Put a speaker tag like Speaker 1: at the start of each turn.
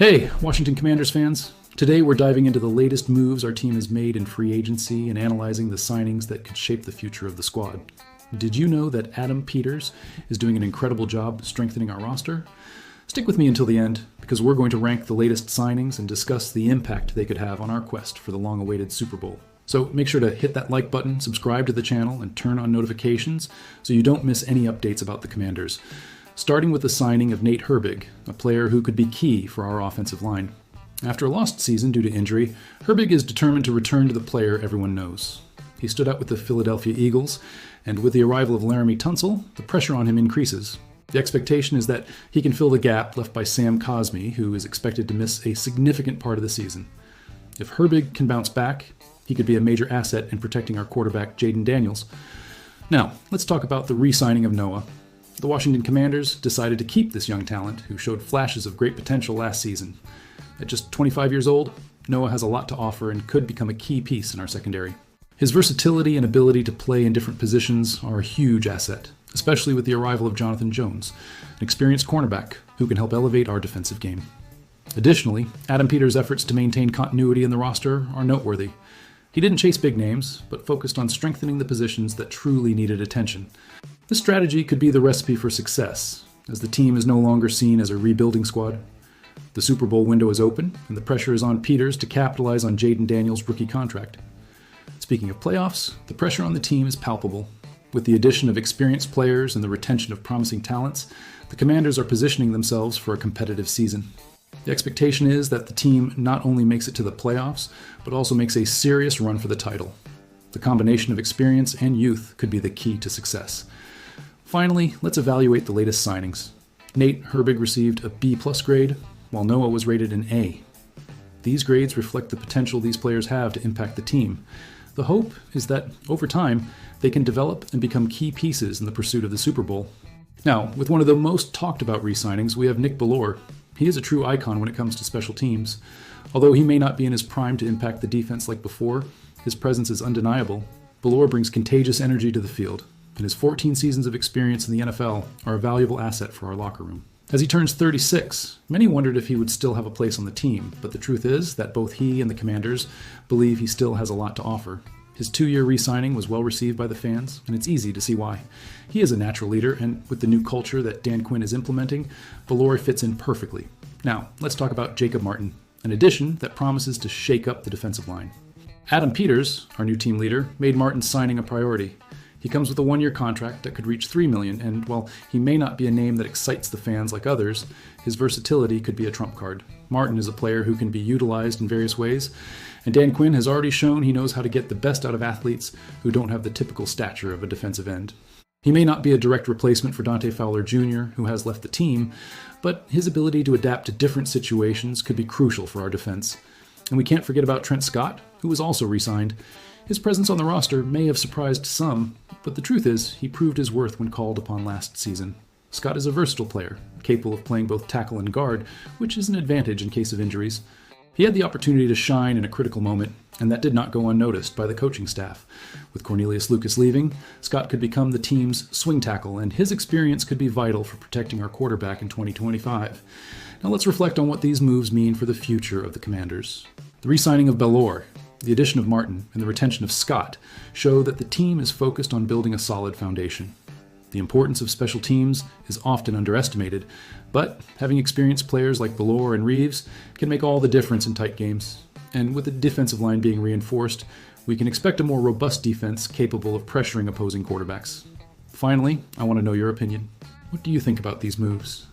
Speaker 1: Hey, Washington Commanders fans. Today we're diving into the latest moves our team has made in free agency and analyzing the signings that could shape the future of the squad. Did you know that Adam Peters is doing an incredible job strengthening our roster? Stick with me until the end, because we're going to rank the latest signings and discuss the impact they could have on our quest for the long-awaited Super Bowl. So make sure to hit that like button, subscribe to the channel, and turn on notifications so you don't miss any updates about the Commanders. Starting with the signing of Nate Herbig, a player who could be key for our offensive line. After a lost season due to injury, Herbig is determined to return to the player everyone knows. He stood out with the Philadelphia Eagles, and with the arrival of Laremy Tunsil, the pressure on him increases. The expectation is that he can fill the gap left by Sam Cosmi, who is expected to miss a significant part of the season. If Herbig can bounce back, he could be a major asset in protecting our quarterback, Jayden Daniels. Now, let's talk about the re-signing of Noah. The Washington Commanders decided to keep this young talent who showed flashes of great potential last season. At just 25 years old, Noah has a lot to offer and could become a key piece in our secondary. His versatility and ability to play in different positions are a huge asset, especially with the arrival of Jonathan Jones, an experienced cornerback who can help elevate our defensive game. Additionally, Adam Peters' efforts to maintain continuity in the roster are noteworthy. He didn't chase big names, but focused on strengthening the positions that truly needed attention. This strategy could be the recipe for success, as the team is no longer seen as a rebuilding squad. The Super Bowl window is open, and the pressure is on Peters to capitalize on Jayden Daniels' rookie contract. Speaking of playoffs, the pressure on the team is palpable. With the addition of experienced players and the retention of promising talents, the Commanders are positioning themselves for a competitive season. The expectation is that the team not only makes it to the playoffs, but also makes a serious run for the title. The combination of experience and youth could be the key to success. Finally, let's evaluate the latest signings. Nate Herbig received a B+ grade, while Noah was rated an A. These grades reflect the potential these players have to impact the team. The hope is that, over time, they can develop and become key pieces in the pursuit of the Super Bowl. Now, with one of the most talked about re-signings, we have Nick Bellore. He is a true icon when it comes to special teams. Although he may not be in his prime to impact the defense like before, his presence is undeniable. Bellore brings contagious energy to the field, and his 14 seasons of experience in the NFL are a valuable asset for our locker room. As he turns 36, many wondered if he would still have a place on the team, but the truth is that both he and the Commanders believe he still has a lot to offer. His 2-year re-signing was well received by the fans, and it's easy to see why. He is a natural leader, and with the new culture that Dan Quinn is implementing, Bellore fits in perfectly. Now, let's talk about Jacob Martin, an addition that promises to shake up the defensive line. Adam Peters, our new team leader, made Martin's signing a priority. He comes with a 1-year contract that could reach $3 million, and while he may not be a name that excites the fans like others, his versatility could be a trump card. Martin is a player who can be utilized in various ways, and Dan Quinn has already shown he knows how to get the best out of athletes who don't have the typical stature of a defensive end. He may not be a direct replacement for Dante Fowler Jr., who has left the team, but his ability to adapt to different situations could be crucial for our defense. And we can't forget about Trent Scott, who was also re-signed. His presence on the roster may have surprised some, but the truth is he proved his worth when called upon last season. Scott is a versatile player, capable of playing both tackle and guard, which is an advantage in case of injuries. He had the opportunity to shine in a critical moment, and that did not go unnoticed by the coaching staff. With Cornelius Lucas leaving, Scott could become the team's swing tackle, and his experience could be vital for protecting our quarterback in 2025. Now let's reflect on what these moves mean for the future of the Commanders. The re-signing of Bellore, the addition of Martin, and the retention of Scott show that the team is focused on building a solid foundation. The importance of special teams is often underestimated, but having experienced players like Bellore and Reeves can make all the difference in tight games. And with the defensive line being reinforced, we can expect a more robust defense capable of pressuring opposing quarterbacks. Finally, I want to know your opinion. What do you think about these moves?